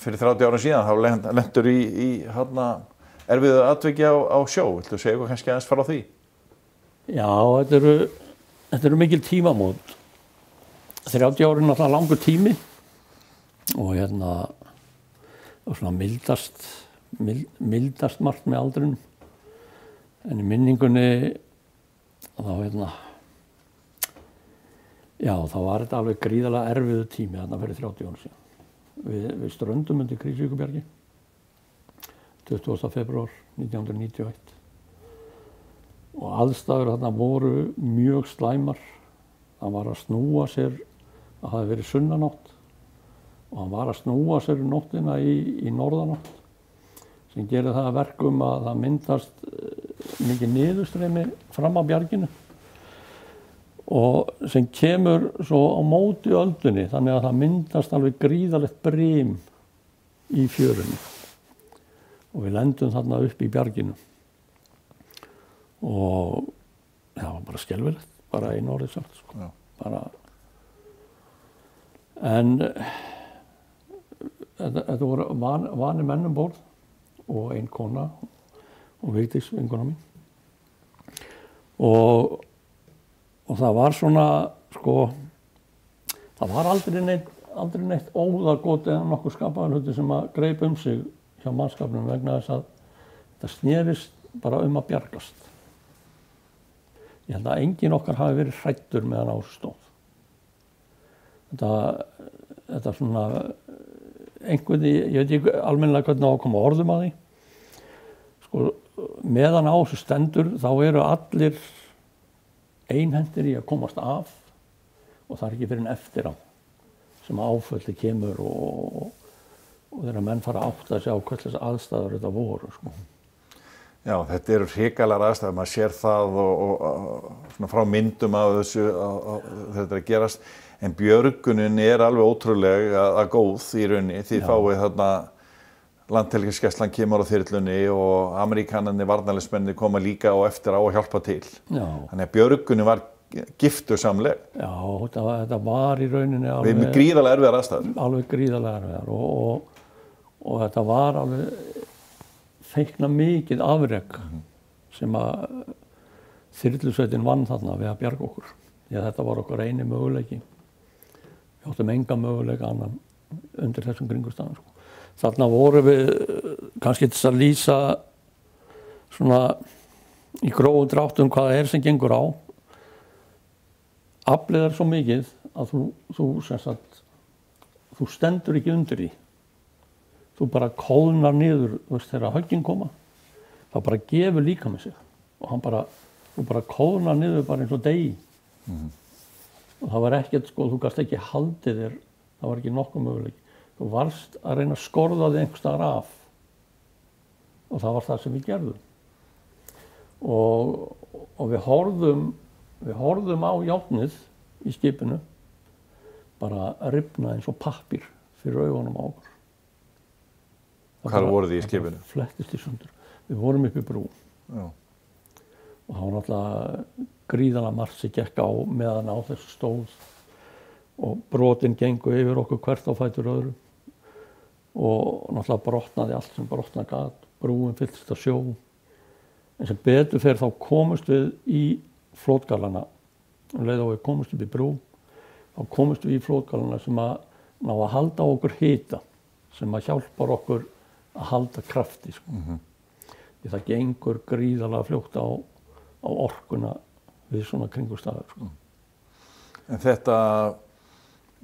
Fyrir 30 árum síðan þá lentur í erfiðu atviki á sjó. Viltu segja eitthvað kannski aðeins frá því? Já, þetta eru mikil tímamót. 30 árin er náttúrulega langur tími og svona mildast margt með aldrinum. En í minningunni þá þá var þetta alveg gríðarlega erfiðu tími þarna fyrir 30 árum síðan. Við ströndum undir Krýsuvíkurbjargi 20. febrúar 1991 og aðstæður þarna voru mjög slæmar. Hann var að snúa sér, það hafði verið sunnanátt og hann var að snúa sér nóttina í norðanátt sem gerir það að verkum að það myndast mikið niðurstreymi fram á bjarginu og sem kemur svo á móti öldunni þannig að það myndast alveg gríðarlegt brim í fjörunni og við lendum þarna upp í bjarginu og það var bara skelfilegt, bara einu orðið sagt sko. En þetta voru vanir menn um borð og ein kona og Vigdís, vinkona mín og það var svona, sko, það var aldrei neitt óðagot eða nokkuð skapaður hluti sem að greip sig hjá mannskapnum vegna þess að þetta snerist bara að bjargast. Ég held að enginn okkar hafi verið hræddur meðan á þessu stóð. Þetta svona, ég veit ekki almennilega hvernig á að koma orðum að því. Sko, meðan á þessu stendur þá eru allir einhentir í að komast af og það er ekki fyrir en eftir á sem áfölli kemur og þegar menn fara að átta sig á hverslega aðstæður þetta voru. Sko. Já, þetta eru hrikalegar aðstæður, maður sér það og svona frá myndum af þessu þetta er að gerast, en björgunin er alveg ótrúleg að góð í rauninni. Þið fáið þarna Landhelgisgæslan kemur á þyrlunni og Ameríkanarnir varnarliðsmennirnir koma líka og eftir á að hjálpa til. Já. Þannig að björgunin var giftusamleg. Já, þetta var í rauninni alveg með gríðarlega erfiðar aðstæður. Alveg gríðarlega erfiðar og þetta var alveg feikna mikið afrek sem að þyrlusveitin vann þarna við að bjarga okkur. Því að þetta var okkar eini möguleiki. Við áttum enga möguleika annan undir þessum kringumstæðum. Sko. Þarna voru við kannski til að lýsa svona í grófum dráttum hvað það er sem gengur á. Aflið er svo mikið að þú stendur ekki undir því. Þú bara kólnar niður, þegar höggin koma, það bara gefur líka með sig og þú bara kólnar niður bara eins og degi. Og það var ekkert, sko, þú gast ekki haldið þér, það var ekki nokkuð möguleiki. Þú varst að reyna að skorða þig einhvers staðar af og það var það sem við gerðum. Og við horfðum á járnið í skipinu bara rifna eins og pappír fyrir augunum á okkur. Hvar voruð þið í skipinu? Það flettist í sundur. Við vorum upp í brú. Já. Og það var náttúrulega gríðarlega margt sem gekk á meðan á þessu stóð og brotin gengu yfir okkur hvert á fætur öðru og náttúrulega brotnaði allt sem brotna gat, brúin fylltist af sjó. En sem betur fer þá komust við í flotgallana, leið og við komust upp í brú, þá komust við í flotgallana sem að ná að halda okkur hita, sem að hjálpar okkur að halda krafti. Sko. Því það gengur gríðarlega fljótt á orkuna við svona kringumstæður. Sko. En þetta,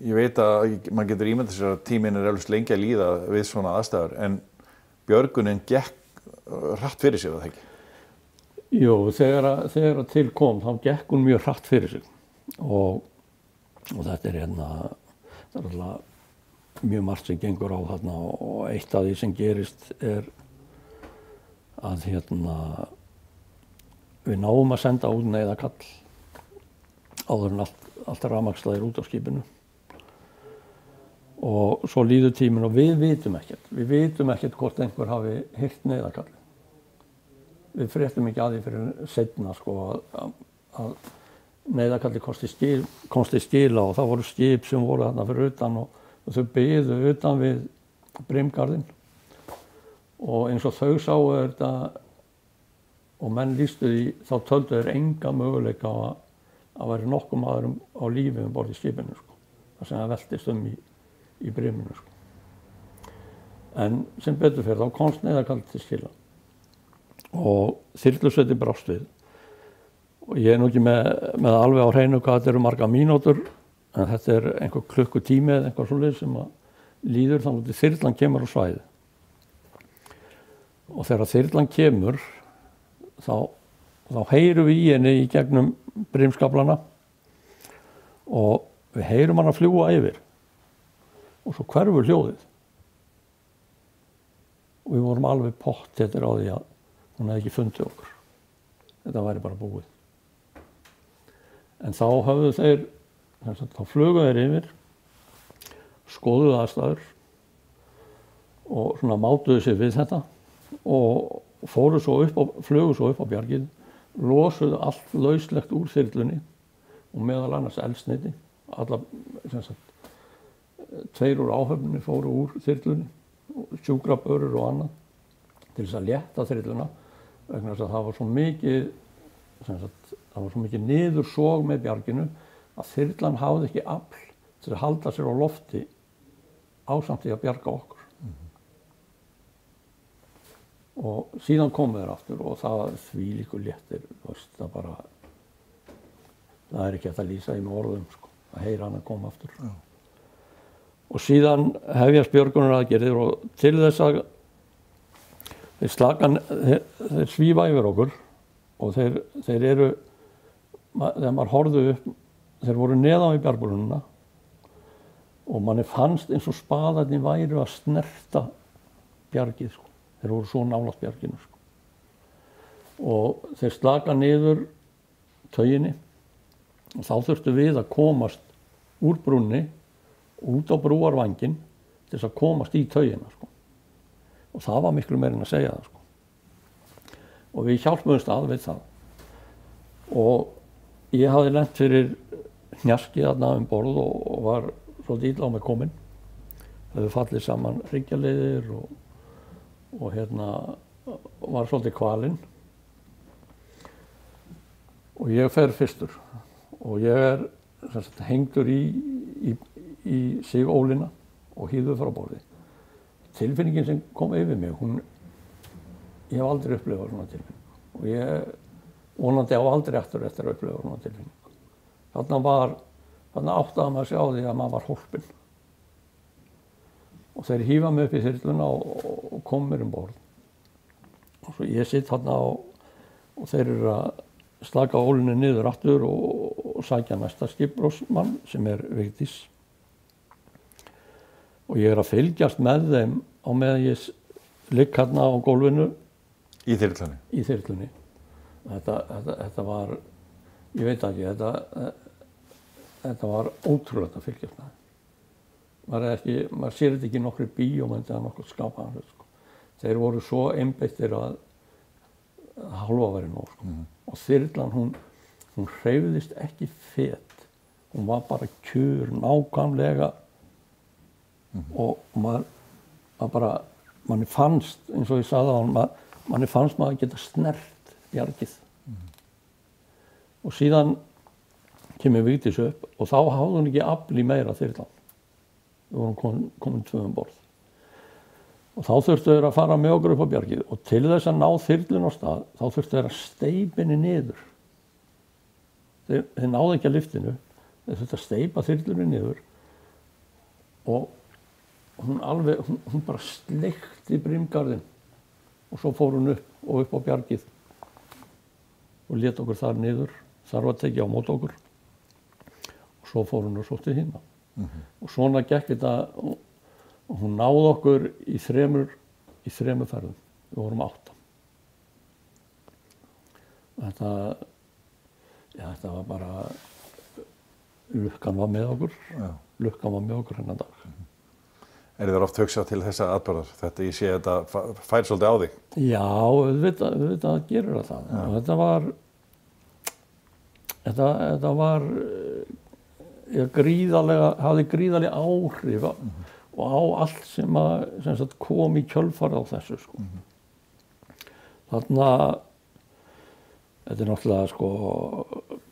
ég veit að maður getur ímyndað sér að tíminn er alveg lengi að líða við svona aðstæður, en björgunin gekk hratt fyrir sig, það ekki? Jú, þegar til kom, þá gekk hún mjög hratt fyrir sig og þetta er alltaf mjög margt sem gengur á þarna og eitt af því sem gerist er að við náum að senda út neyðarkall áður en allt rafmagnsstaðir út á skipinu og svo líður tíminn og við vitum ekkert hvort einhver hafi heyrt neyðarkall. Við fréttum ekki að því fyrir seinna sko að neyðarkalli komst í skila og það voru skip sem voru þarna fyrir utan og þau biðu utan við brimgarðinn og eins og þau sáu þetta og menn lýstu því, þá töldu þeir enga möguleika á að væri nokkuð maður á lífi borð í skipinu, sko. Það sem það veltist í briminu, sko. En sem betur fyrir þá komst neyðarkall til skila og þyrlusveitin brást við. Og ég nú ekki með alveg á hreinu hvað þetta eru marga mínútur, en þetta er einhver klukkutími eða eitthvað svoleiðis sem að líður þannig að þyrlan kemur á svæði. Og þegar þyrlan kemur, þá heyrum við í henni í gegnum brimskaplana og við heyrum hann að fljúga yfir og svo hverfur hljóðið. Og við vorum alveg pottþéttir á því að hún hefði ekki fundið okkur. Þetta væri bara búið. En þá höfðu þeir, þá flugu þeir yfir, skoðuðu aðstæður og svona mátuðu sig við þetta og flugu svo upp á bjargið, losuðu allt lauslegt úr þyrlunni og meðal annars eldsneyti. Alla, tveir úr áhöfninni fóru úr þyrlunni, sjúkrabörur og annað, til þess að létta þyrluna vegna þess að það var svo mikið niðursog með bjarginu að þyrlan hafði ekki afl til að halda sér á lofti ásamt því að bjarga okkur. Og síðan komu þeir aftur og það þvílíkur léttir, það er ekki hægt að lýsa í með orðum, sko, að heyra hann að koma aftur. Já. Og síðan hefjast björgunaraðgerðir og til þess að þeir svífa yfir okkur og þeir eru, þegar maður horfði upp, þeir voru neðan við bjargbrúnina og manni fannst eins og spaðarnir væru að snerta bjargið, sko. Þeir voru svo nálægt bjarginu, sko. Og þeir slaka niður tauginni og þá þurftu við að komast úr brúnni út á brúarvænginn til þess að komast í taugina, sko. Og það var miklu meira en að segja það, sko. Og við hjálpuðumst að við það. Og ég hafði lent fyrir hnjaski þarna borð og var svolítið illa á mig kominn. Höfðu fallið saman hryggjarliðir og var svolítið kvalinn. Og ég fer fyrstur og ég hengdur í sigólina og hýður frá borði. Tilfinningin sem kom yfir mig, ég hef aldrei upplifað svona tilfinning og ég vonandi á aldrei eftir að upplifa svona tilfinning. Þarna áttaði maður sig á því að maður var hólpinn. Og þeir hífa mig upp í þyrluna og kom mér borð. Og svo ég sitt þarna og þeir eru að slaka ólinni niður aftur og sækja næsta skipbrotsmann sem er Vigdís. Og ég er að fylgjast með þeim á meðan ég ligg hérna á gólfinu. Í þyrlunni? Í þyrlunni. Þetta var, ég veit ekki, þetta var ótrúlegt að fylgjast með þeim. Maður sér þetta ekki nokkru bíómynd eða nokkuð skapaðan hlut, sko. Þeir voru svo einbeittir að hálfa væri nóg, sko. Og þyrlan, hún hreyfðist ekki fet. Hún var bara kjur, nákvæmlega. Og manni fannst, eins og ég sagði á hann, manni fannst maður geta snert bjargið. Og síðan kemur Vigdís upp og þá hafði hún ekki afl í meira þyrlan. Við vorum komin 2 borð. Og þá þurftu þeir að fara með okkur upp á bjargið og til þess að ná þyrlun á stað, þá þurftu þeir að steypa henni niður. Þeir náðu ekki að lyftinu, þeir þurftu að steypa þyrlunni niður og hún bara sleikti brimgarðinn og svo fór hún upp á bjargið og lét okkur þar niður, þar var tekið á móti okkur og svo fór hún og sótti hina. Og svona gekk þetta og hún náði okkur í þremur ferðum. Við vorum 8. Þetta var bara, lukkan var með okkur. Já. Lukkan var með okkur hennar dag. Er þér oft hugsað til þessa atburðar? Ég sé þetta fær svolítið á þig. Já, auðvitað gerir það. Og þetta var hafði gríðarlega áhrif og á allt sem sagt, kom í kjölfarið á þessu sko. Þarna þetta náttúrulega sko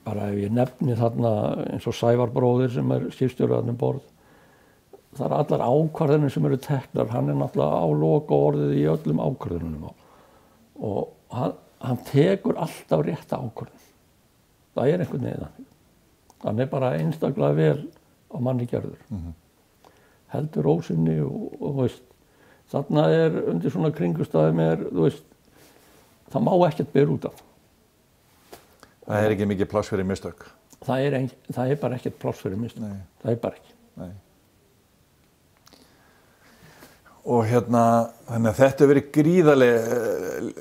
bara ef ég nefni þarna eins og Sævar bróðir sem skipstjóri þarna um borð, það allar ákvarðanir sem eru teknar, hann náttúrulega á lokaorðið í öllum ákvarðunum og hann tekur alltaf rétta ákvarðun. Það einhvern veginn þannig. Hann bara einstaklega vel á manni gerður. Heldur rósinni og veist, þarna undir svona kringustæðum þú veist, það má ekkert bera út af. Það ekki mikið pláss fyrir mistök. Það bara ekkert pláss fyrir mistök. Nei. Það bara ekki. Nei. Og þannig að þetta verið gríðarleg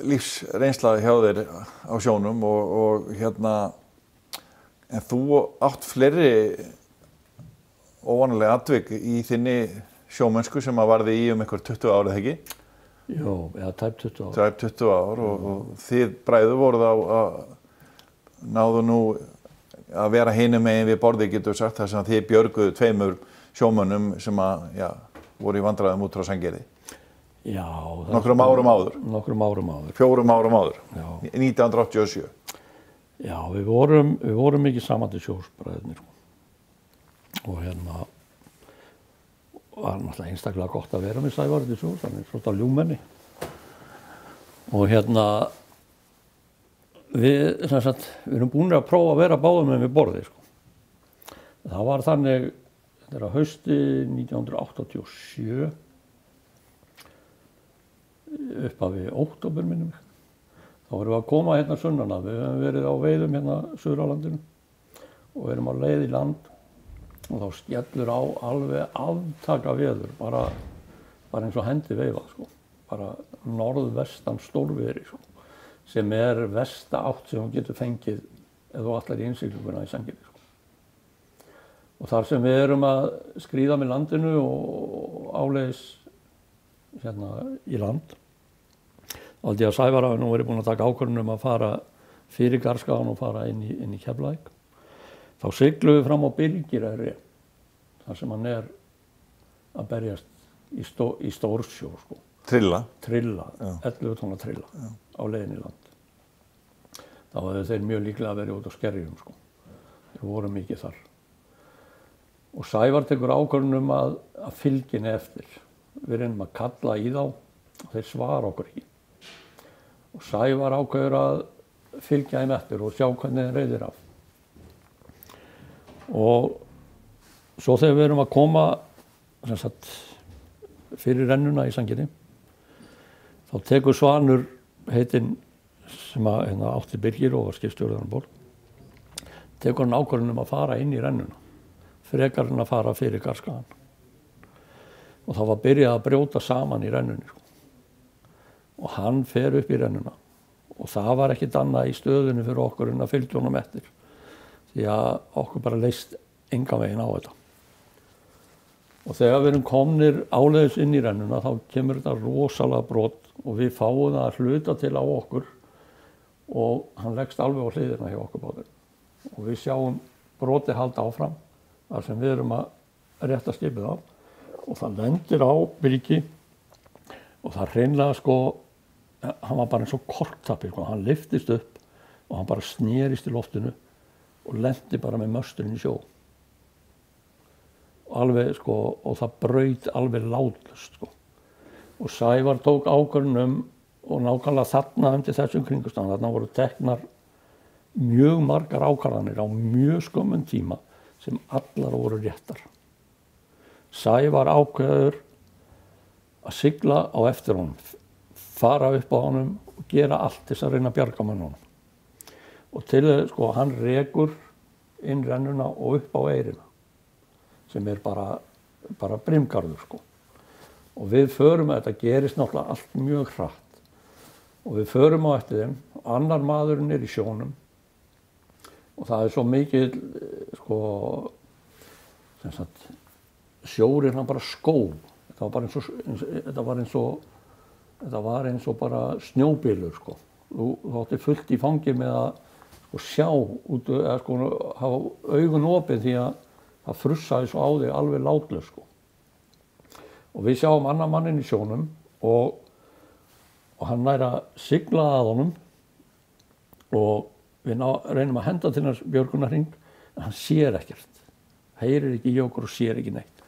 lífsreynsla hjá þér á sjónum og en þú átt fleiri óvanalega atvik í þinni sjómennsku sem varði í einhver 20 ár eða ekki? Jó, eða tæp 20 ár. Tæp 20 ár og þið bræður voruð að náðu nú að vera hinum megin við borðið getur sagt þar sem þið björguðu 2 sjómönnum sem voru í vandræðum út frá Sandgerði. Já. Nokkrum árum áður. 4 árum áður. Já. 1987. Já, við vorum mikið saman til sjós bræðurnir og var náttúrulega einstaklega gott að vera með Sævari til sjós, hann svona ljúmenni og við erum búin að prófa að vera báðum með borðið sko. Það var þannig, þetta hausti 1987 upp af október minnum mig. Þá erum við að koma sunnan að við höfum verið á veiðum suður á landinu og erum á leið í land og þá skellur á alveg aftaka veður, bara eins og hendi veifað sko. Bara norðvestan stórviðri sko, sem vesta átt sem þú getur fengið ef þú ætlar í innsiglinguna í Sandgerði sko. Og þar sem við erum að skríða með landinu og áleiðis í land, aldrei að Sævar hafi nú verið búinn að taka ákvörðun að fara fyrir Garðskagann og fara inn í Keflavík. Þá sigluðum við fram á Birgireyri, þar sem hann að berjast í stórsjó sko. Trilla, 11 tonna trilla á leiðinni í land. Þá hefðu þeir mjög líklega verið út á Skerjum sko. Þeir voru mikið þar. Og Sævar tekur ákvörðun að fylgja henni eftir. Við reynum að kalla í þá og þeir svara okkur ekki. Og Sævar ákveður að fylgja þeim eftir og sjá hvernig þeim reiðir af. Og svo þegar við erum að koma fyrir rennuna í Sandgerði, þá tekur Svanur heitinn sem átti Birgir og var skipstjórinn um borð, tekur hann ákvörðun að fara inn í rennuna, frekar en að fara fyrir Garðskagann. Og þá var byrjað að brjóta saman í rennunni. Og hann fer upp í rennuna og það var ekkert annað í stöðunni fyrir okkur en að fylgja honum eftir því að okkur bara leist engan veginn á þetta. Og þegar við erum komnir áleiðis inn í rennuna þá kemur þetta rosalega brot og við fáum það að hluta til á okkur og hann leggst alveg á hliðina hjá okkur báðir. Og við sjáum brotið halda áfram þar sem við erum að rétta skipið á og það lendir á Birgi og það hreinlega sko, hann var bara eins og korktappi sko, hann lyftist upp og hann bara snerist í loftinu og lendi bara með mösturinn í sjó. Alveg sko, og það braut alveg látlaust sko. Og Sævar tók ákvörðun og nákvæmlega þarna undir þessum kringumstæðum, þarna voru teknar mjög margar ákvarðanir á mjög skömmum tíma sem allar voru réttar. Sævar ákveður að sigla á eftir honum, fara upp á honum og gera allt til þess að reyna að bjarga með honum. Og til sko, hann rekur inn rennuna og upp á eyrina, sem bara brimgarður sko. Og við förum að þetta gerist náttúrulega allt mjög hratt. Og við förum á eftir þeim, annar maðurinn í sjónum og það svo mikið sko, sem sagt, sjórinn hann bara skóf. Þetta var eins og bara snjóbylur sko. Þú átti fullt í fangi með að sko, sjá út eða sko hafa augun opið því að það frussaði svo á þig alveg látlaust sko. og við sjáum annan manninn í sjónum og hann nær að sigla að honum og við reynum að henda til hans björgunarhring en hann sér ekkert, heyrir ekki í okkur og sér ekki neitt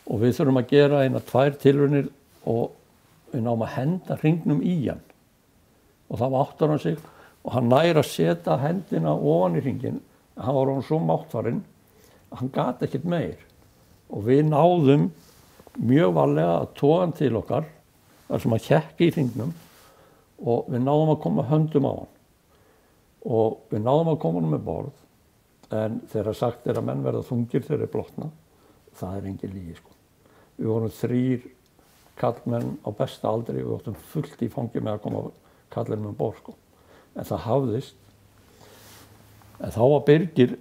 og við þurfum að gera 1-2 tilraunir og við náum að henda hringnum í hann og þá áttar hann sig og hann nær að setja hendina ofan í hringinn, hann var orðinn svo máttfarinn að hann gat ekkert meir og við náðum mjög varlega að toga hann til okkar þar sem hann hékk í hringnum og við náðum að koma höndum á hann og við náðum að koma hann með borð en þegar sagt að menn verða þungir þegar þeir blotna, það engin lygi sko. Við vorum 3 kallmenn á besta aldri, við áttum fullt í fangi með að koma kallinum um borð sko. En það hafðist, en þá var Birgir,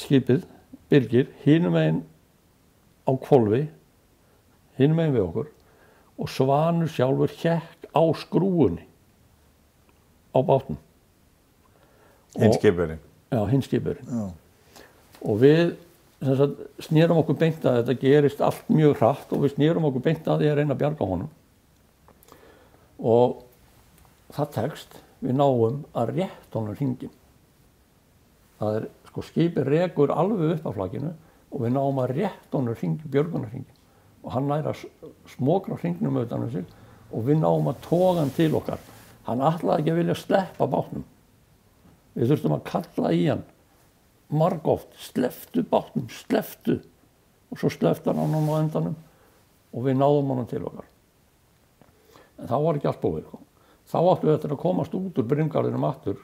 skipið, Birgir, hinum megin á hvolfi, hinum megin við okkur og Svanur sjálfur hékk á skrúfunni á bátnum. Hinn skipurinn? Já, hinn skipurinn. Og við snérum okkur beint að þetta gerist allt mjög hratt og við snérum okkur beint að því að reyna að bjarga honum. Og það tekst, við náum að rétta honum hringinn. Það sko skipið rekur alveg upp af flakinu og við náum að rétta honum hringinn, björgunarhringinn. Og hann nær að smokra hringnum utan um sig og við náum að toga hann til okkar. Hann ætlaði ekki að vilja sleppa bátnum. Við þurftum að kalla í hann margoft, slepptu bátnum, slepptu. Og svo sleppti hann á endanum og við náðum hann til okkar. En þá var ekki allt búið. Þá áttu við eftir að komast út úr brimgarðinum aftur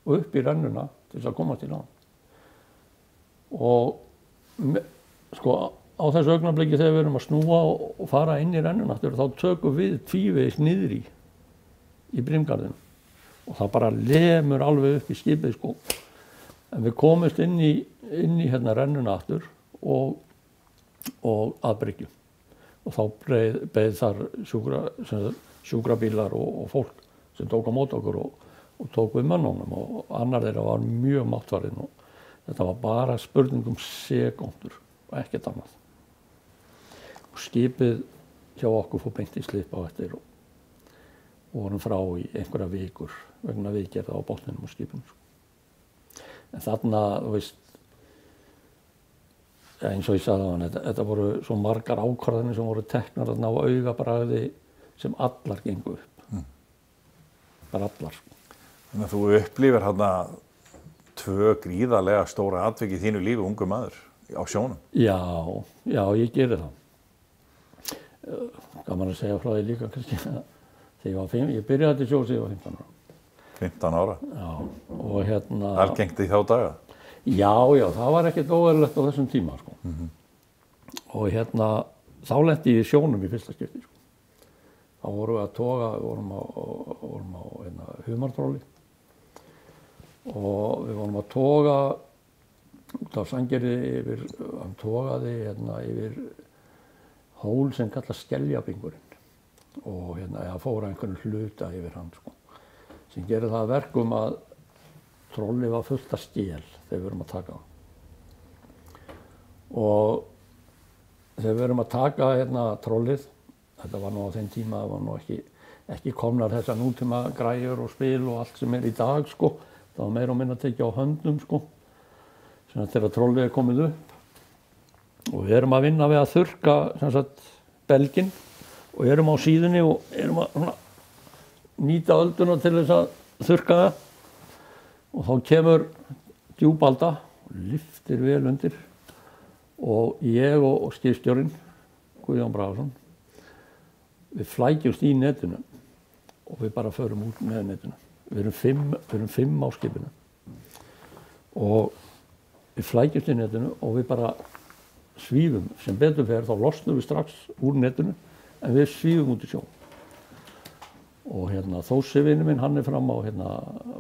og upp í rennuna til þess að komast í land. Og sko á þessu augnabliki þegar við erum að snúa og fara inn í rennuna aftur, þá tökum við tvívegis niðri í brimgarðinum. Og það bara lemur alveg upp í skipið sko. En við komumst inn í hérna rennuna aftur og að bryggju. Og þá beið þar sjúkrabílar og fólk sem tók á móti okkur og tók við mönnunum og annar þeirra var mjög máttfarinn og þetta var bara spurning sekúndur og ekkert annað. Og skipið hjá okkur fór beint í slip á eftir og vorum frá í einhverja vikur vegna viðgerða á botninum og skipinu. En þarna, þú veist, eins og ég sagði á hann, þetta voru svo margar ákvarðanir sem voru teknar þarna á augabragði sem allar gengu upp. Bara allar. Þannig að þú upplifir þarna 2 gríðarlega stóra atvik í þínu lífi, ungur maður, á sjónum. Já, ég geri það. Gaman að segja frá því líka kannski þegar ég byrjaði til sjóðs þegar ég var 15 ára. 15 ára? Já, og hérna... Algengt í þá daga? Já, það var ekkert óeðlilegt á þessum tíma, sko. Og hérna, þá lenti ég í sjónum í fyrsta skipti, sko. Þá vorum við að toga, við vorum á humartróli og við vorum að toga út af Sandgerði hann togaði yfir hól sem kallast Skeljabringurinn og fór einhvern hluta yfir hann sko. Sem gerir það að verkum að trollið var fullt af skel þegar við erum að taka það. Og þegar við erum að taka trollið, þetta var nú á þeim tíma, það var nú ekki komnar þessar nútíma græjur og spil og allt sem í dag sko. Það var meira og minna tekið á höndum sko. Sem þegar trollið komið upp. Og við erum að vinna við að þurrka belginn og erum á síðunni og erum að nýta ölduna til þess að þurrka það. Og þá kemur djúpalda og lyftir vel undir. Og ég og skipstjórinn, Guðjón Bragason, við flækjumst í netinu og við bara förum út með netinu. Við erum 5 á skipinu. Og við flækjumst í netinu og við bara svífum. Sem betur fer þá losnum við strax úr netinu en við svífum út í sjó. Og Þósi vinur minn, hann fram á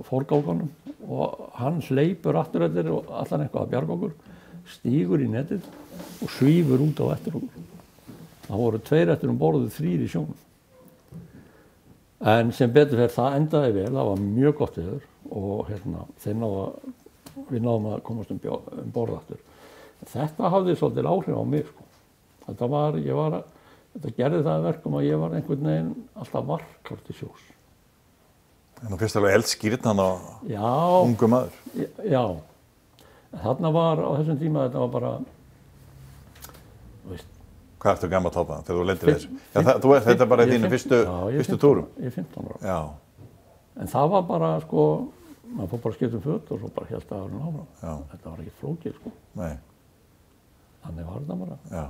forgálganum og hann hleypur aftur eftir og allan eitthvað að bjarga okkur, stígur í netið og svífur út á eftir okkur. Það voru 2 eftir borð og 3 í sjónum. En sem betur fer það endaði vel, það var mjög gott veður og við náðum að komast borð aftur. Þetta hafði svolítið áhrif á mig sko. Þetta gerði það að verkum að ég var einhvern veginn alltaf varkár til sjós. En þú fyrst alveg eldskýrn hann á ungu maður. Já. En þarna var á þessum tíma, þetta var bara, þú veist. Hvað ertu gamall þarna þegar þú lendir þessu? Þetta er bara í þínu fyrstu túrum? Ég er 15 ára. Já. En það var bara, sko, maður fór bara að skipta föt og svo bara hélt dagurinn áfram. Já. Þetta var ekkert flókið, sko. Nei. Þannig var þetta bara. Já.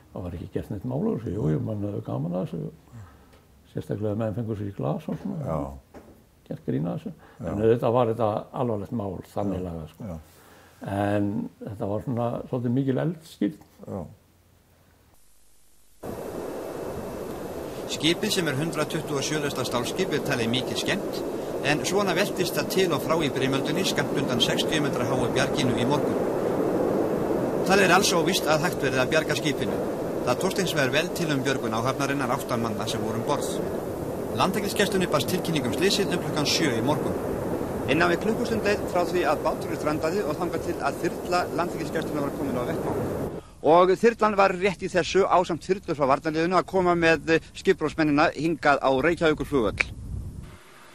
Það var ekki gert neitt mál úr þessu. Jú, mann hefði gaman að þessu. Sérstaklega menn fengur sér í glas og svona. Já. Gert grín að þessu. Já. En þetta var þetta alvarlegt mál, þannig lagað, sko. Já. En þetta var svona svolítið mikil eldskýrn. Já. Skipið sem 127 lesta stálskip talið mikið skemmt, en svona veltist það til og frá í brimöldunni skammt undan 60 metra háu bjarginu í morgun. Það alls óvíst að hægt verið að bjarga skipinu. Það tókst eins vegar vel til björgun áhafnarinnar 8 manna sem voru borð. Landhelgisgæslunni barst tilkynningum slysið klukkan 7 í morgun. Innan við klukkustund leið frá því að báturinn strandaði og þangað til að þyrla Landhelgisgæslunnar var komin á vettvang. Og þyrlan var rétt í þessu ásamt þyrlu frá varnarliðinu að koma með skipbróðsmennina hingað á Reykjavíkurflugvöll.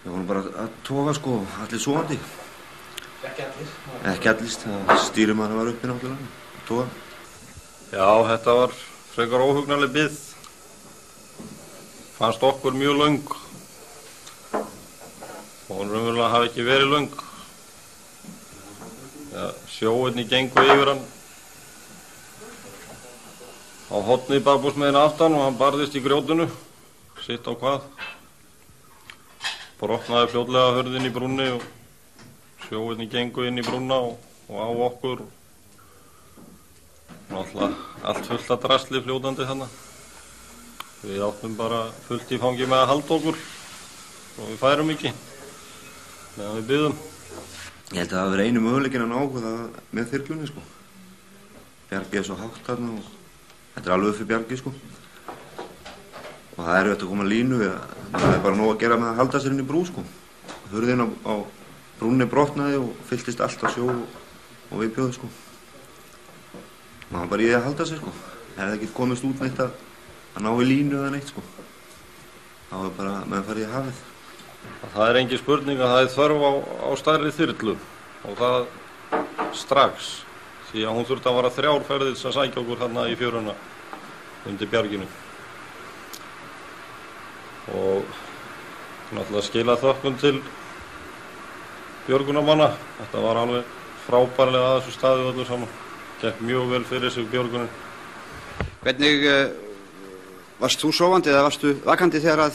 Við vorum bara að toga sko, allir sofandi. Ekki allir? Ekki allir, stýrimaður var uppi náttúrulega, að toga. Já, þetta var frekar óhugnarleg bið. Fannst okkur mjög löng. Og hún raunverulega hafi ekki verið löng. Ja, sjóinni gengu yfir hann á horni babúsmegin aftan og hann barðist í grjótinu, sitt á hvað. Brotnaði fljótlega hurðin í brúnni og sjóinni gengu inn í brúnna og á okkur. Náttúrulega allt fullt af drasli fljótandi þarna. Við áttum bara fullt í fangi með að halda okkur og við færum ekki meðan við biðum. Ég held að það verið einu möguleikinn að ná það með þyrlunni sko. Bjargið er svo hátt þarna og þetta alveg upp fyrir bjargið sko. Og það erfitt að koma línu, það bara nóg að gera með að halda sér inn í brú sko. Hurðin á brúnni brotnaði og fylltist allt á sjó og viðbjóði sko. Og það bara í því að halda sér sko. Hefði ekki komist út neitt að ná í línu eða neitt sko. Það var bara með að fara í hafið. Það engin spurning að það þörf á stærri þyrlu og það strax. Því að hún þurfti að vara 3 ferðir sem sækja okkur hérna í fjöruna undir bjarginu. Og náttúrulega skila þökkum til björgunarmanna. Þetta var alveg frábærlega að þessu staði öllu saman. Gekk mjög vel fyrir sig björgunin. Hvernig varst þú sofandi eða varstu vakandi þegar að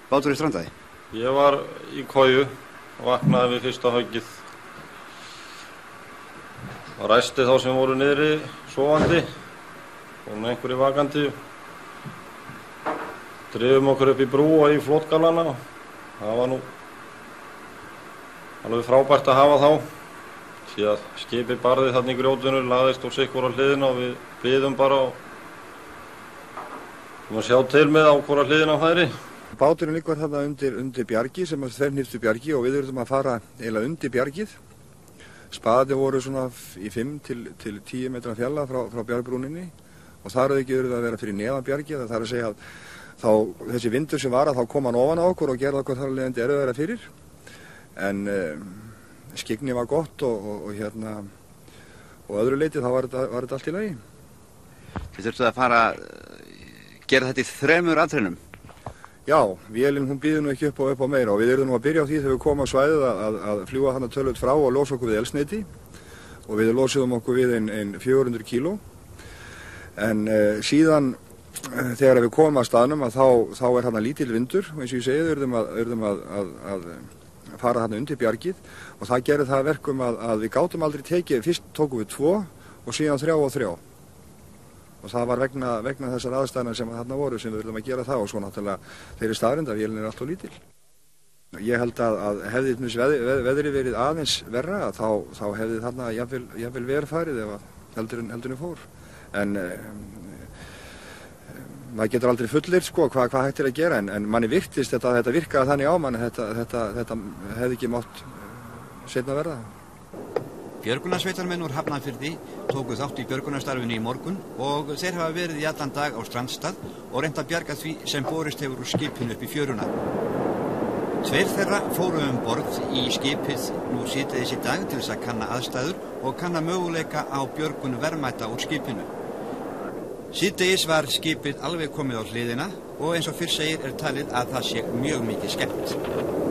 báturinn strandaði? Ég var í koju, vaknaði við fyrsta höggið. Og ræsti þá sem voru niðri sofandi og einhverju vakandi. Drifum okkur upp í brú og í flotgalana. Það var nú alveg frábært að hafa þá. Því að skipið barði þarna í grjótinu, lagðist og sitt hvora hliðina og við biðum bara og sjá til með á hvora hliðina færi. Báturinn liggur þarna undir bjargi sem er þverrnýftu bjargi og við þurfum að fara eiginlega undir bjargið. Spaðarnir voru svona í 5 til 10 metra fjalla frá bjargbrúninni og þar hefði ekki verið að vera fyrir neðan bjargið. Það er að segja að þá, þessi vindur sem var að þá kom hann ofan á okkur og gerði okkur þar leiðandi erfiðara fyrir. En skyggni var gott og öðru leyti þá var þetta allt í lagi. Þið þurftu að fara gera þetta í 3 atrennum. Já, vélinn hún býður nú ekki upp á meira og við erum nú að byrja á því þegar við komum á svæðið að fljúga hana tölvöld frá og losa okkur við eldsneyti og við losuðum okkur við ein 400 kíló. En síðan þegar við komum að staðnum að þá er hana lítill vindur og eins og ég segi þurfum að fara hana undir bjargið og það gerði það verkum að við gátum aldrei tekið, fyrst tókum við 2 og síðan 3 og 3. Og það var vegna þessar aðstæðna sem þarna voru sem við viljum að gera það og svo náttúrulega þeirri staðreynd að vélin allt of lítil. Ég held að hefði veðri verið aðeins verra þá hefði þarna jafnvel verð farið ef heldurinn fór. En maður getur aldrei fullyrt sko hvað hægt er að gera en manni virtist þetta virkaði þannig á manni þetta hefði ekki mátt seinna verða. Björgunarsveitarmenn úr Hafnarfirði tóku þátt í björgunarstarfinu í morgun og þeir hafa verið í allan dag á strandstað og reynt að bjarga því sem borist hefur úr skipinu upp í fjöruna. 2 þeirra fóru borð í skipið nú síðdegis í dag til þess að kanna aðstæður og kanna möguleika á björgun verðmæta úr skipinu. Síðdegis var skipið alveg komið á hliðina og eins og fyrr segir talið að það sé mjög mikið skemmt.